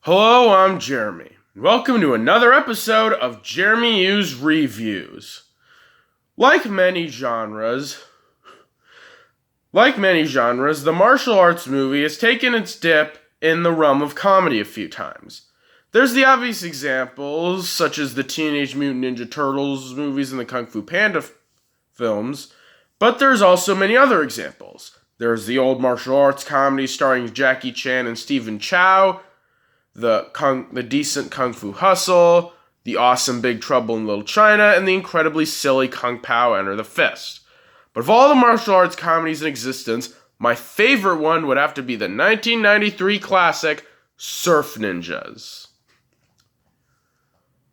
Hello, I'm Jeremy. Welcome to another episode of Jeremy U's RevUs. Like many genres, the martial arts movie has taken its dip in the realm of comedy a few times. There's the obvious examples, such as the Teenage Mutant Ninja Turtles movies and the Kung Fu Panda films, but there's also many other examples. There's the old martial arts comedy starring Jackie Chan and Stephen Chow, the decent Kung Fu Hustle, the awesome Big Trouble in Little China, and the incredibly silly Kung Pao Enter the Fist. But of all the martial arts comedies in existence, my favorite one would have to be the 1993 classic Surf Ninjas.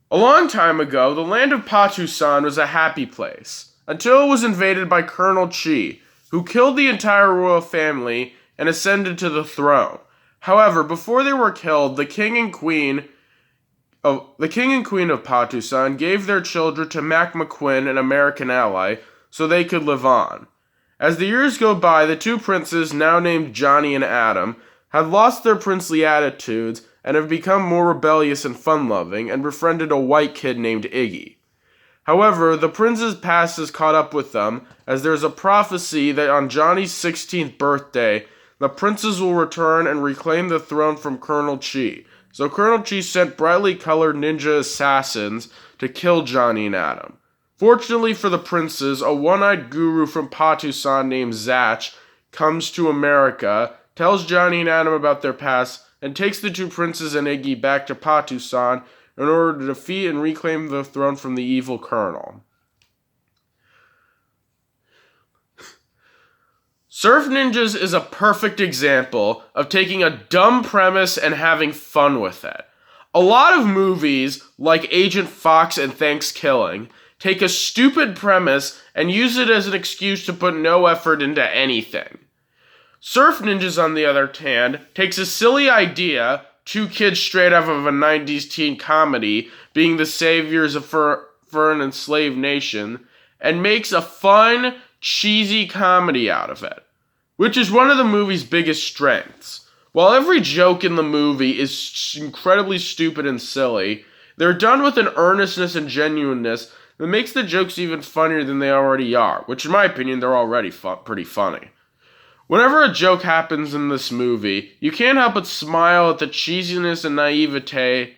A long time ago, the land of Patusan was a happy place, until it was invaded by Colonel Chi, who killed the entire royal family and ascended to the throne. However, before they were killed, the king and queen of Patusan gave their children to Mac McQueen, an American ally, so they could live on. As the years go by, the two princes, now named Johnny and Adam, had lost their princely attitudes and have become more rebellious and fun-loving and befriended a white kid named Iggy. However, the prince's past has caught up with them, as there is a prophecy that on Johnny's 16th birthday, the princes will return and reclaim the throne from Colonel Chi. So Colonel Chi sent brightly colored ninja assassins to kill Johnny and Adam. Fortunately for the princes, a one-eyed guru from Patusan named Zach comes to America, tells Johnny and Adam about their past, and takes the two princes and Iggy back to Patusan in order to defeat and reclaim the throne from the evil colonel. Surf Ninjas is a perfect example of taking a dumb premise and having fun with it. A lot of movies, like Agent Fox and Thanksgiving, take a stupid premise and use it as an excuse to put no effort into anything. Surf Ninjas, on the other hand, takes a silly idea, two kids straight out of a 90s teen comedy being the saviors for an enslaved nation, and makes a fun, cheesy comedy out of it, which is one of the movie's biggest strengths. While every joke in the movie is incredibly stupid and silly, they're done with an earnestness and genuineness that makes the jokes even funnier than they already are, which in my opinion, they're already pretty funny. Whenever a joke happens in this movie, you can't help but smile at the cheesiness and naivete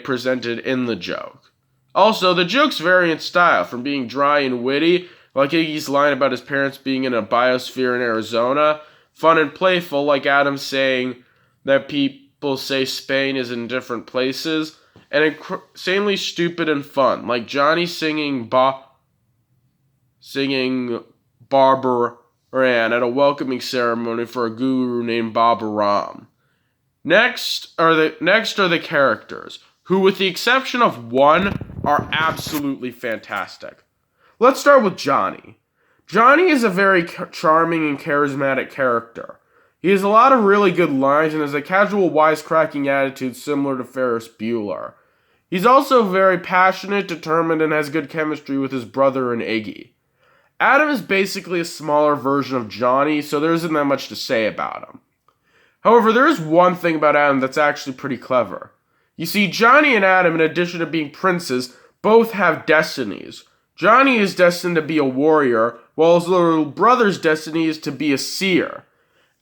presented in the joke. Also, the jokes vary in style, from being dry and witty, like Iggy's line about his parents being in a biosphere in Arizona, fun and playful, like Adam saying that people say Spain is in different places, and insanely stupid and fun, like Johnny singing Barbara Ran at a welcoming ceremony for a guru named Baba Ram. Next are the characters, who, with the exception of one, are absolutely fantastic. Let's start with Johnny. Johnny is a very charming and charismatic character. He has a lot of really good lines and has a casual, wisecracking attitude similar to Ferris Bueller. He's also very passionate, determined, and has good chemistry with his brother and Iggy. Adam is basically a smaller version of Johnny, so there isn't that much to say about him. However, there is one thing about Adam that's actually pretty clever. You see, Johnny and Adam, in addition to being princes, both have destinies. Johnny is destined to be a warrior, while his little brother's destiny is to be a seer.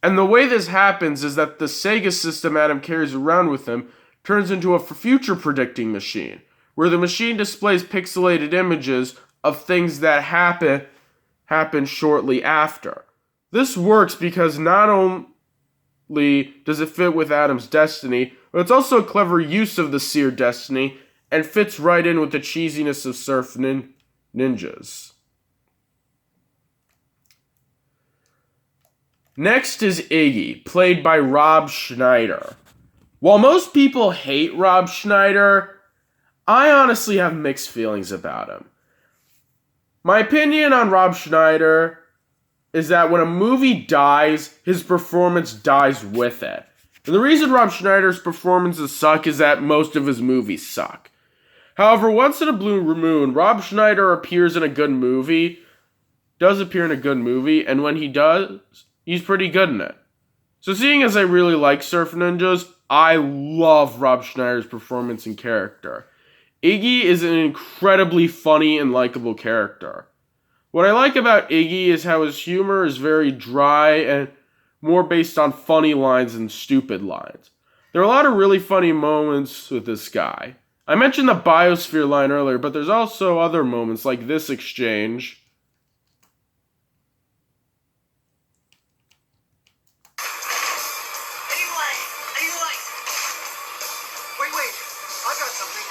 And the way this happens is that the Sega system Adam carries around with him turns into a future predicting machine, where the machine displays pixelated images of things that happen shortly after. This works because not only does it fit with Adam's destiny, but it's also a clever use of the seer destiny and fits right in with the cheesiness of Surf Ninjas. Next is Iggy, played by Rob Schneider. While most people hate Rob Schneider, I honestly have mixed feelings about him. My opinion on Rob Schneider is that when a movie dies, his performance dies with it. And the reason Rob Schneider's performances suck is that most of his movies suck. However, once in a blue moon, Rob Schneider does appear in a good movie, and when he does, he's pretty good in it. So seeing as I really like Surf Ninjas, I love Rob Schneider's performance and character. Iggy is an incredibly funny and likable character. What I like about Iggy is how his humor is very dry and more based on funny lines than stupid lines. There are a lot of really funny moments with this guy. I mentioned the biosphere line earlier, but there's also other moments like this exchange. Wait, I got something.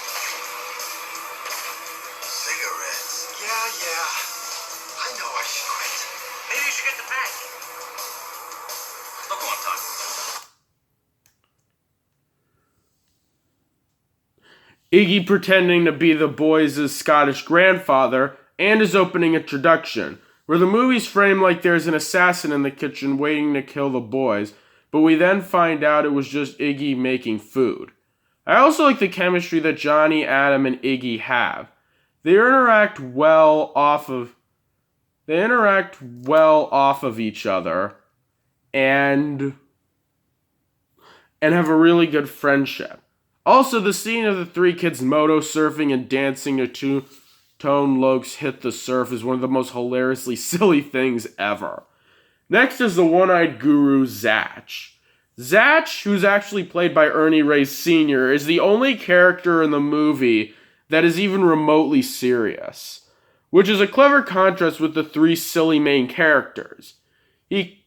Cigarettes. Yeah. I know I should quit. Maybe you should get the pack. Look what I'm talking about. Iggy pretending to be the boys' Scottish grandfather, and his opening introduction, where the movie's framed like there's an assassin in the kitchen waiting to kill the boys, but we then find out it was just Iggy making food. I also like the chemistry that Johnny, Adam, and Iggy have. They interact well off of each other and have a really good friendship. Also, the scene of the three kids motosurfing and dancing to two-tone Lokes Hit the Surf is one of the most hilariously silly things ever. Next is the one-eyed guru, Zatch. Zatch, who's actually played by Ernie Reyes Sr., is the only character in the movie that is even remotely serious, which is a clever contrast with the three silly main characters. He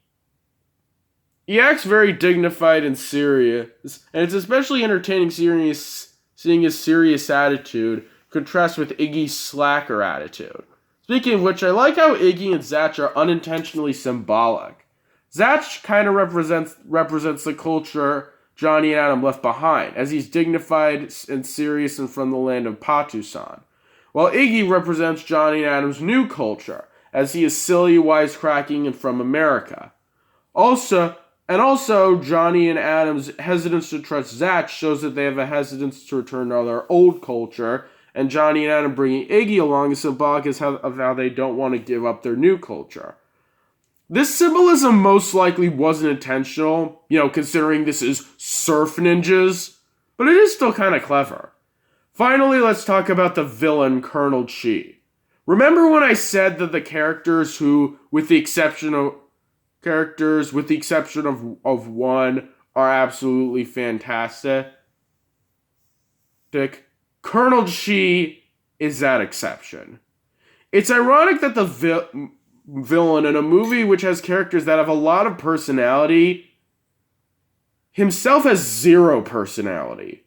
acts very dignified and serious, and it's especially entertaining seeing his serious attitude contrast with Iggy's slacker attitude. Speaking of which, I like how Iggy and Zatch are unintentionally symbolic. Zatch kind of represents the culture Johnny and Adam left behind, as he's dignified and serious and from the land of Patusan, while Iggy represents Johnny and Adam's new culture, as he is silly, wisecracking, and from America. Also, Johnny and Adam's hesitance to trust Zatch shows that they have a hesitance to return to their old culture, and Johnny and Adam bringing Iggy along is symbolic of how they don't want to give up their new culture. This symbolism most likely wasn't intentional, considering this is surf ninjas, but it is still kind of clever. Finally, let's talk about the villain, Colonel Chi. Remember when I said that the characters who, with the exception of one, are absolutely fantastic? Colonel Chi is that exception. It's ironic that the villain in a movie which has characters that have a lot of personality himself has zero personality.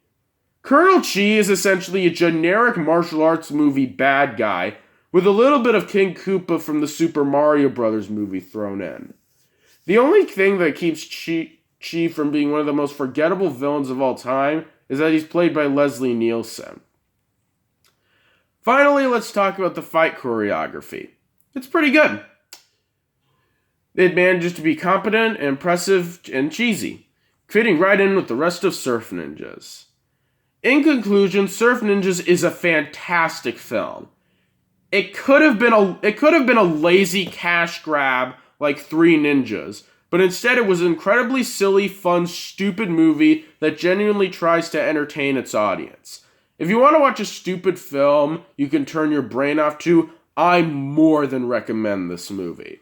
Colonel Chi is essentially a generic martial arts movie bad guy with a little bit of King Koopa from the Super Mario Bros. Movie thrown in. The only thing that keeps Chi from being one of the most forgettable villains of all time is that he's played by Leslie Nielsen. Finally, let's talk about the fight choreography. It's pretty good. It manages to be competent, impressive, and cheesy, fitting right in with the rest of Surf Ninjas. In conclusion, Surf Ninjas is a fantastic film. It could have been a lazy cash grab like Three Ninjas, but instead it was an incredibly silly, fun, stupid movie that genuinely tries to entertain its audience. If you want to watch a stupid film you can turn your brain off to, I more than recommend this movie.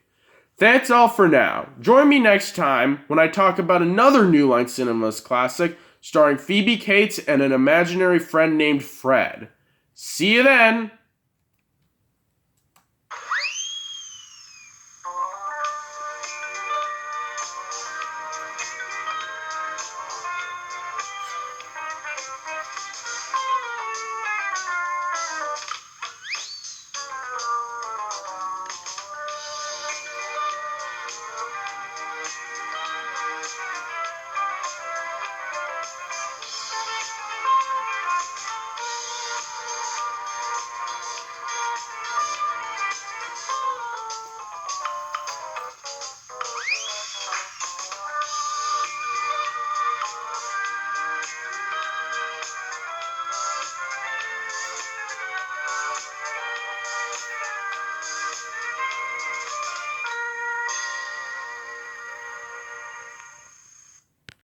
That's all for now. Join me next time when I talk about another New Line Cinemas classic starring Phoebe Cates and an imaginary friend named Fred. See you then!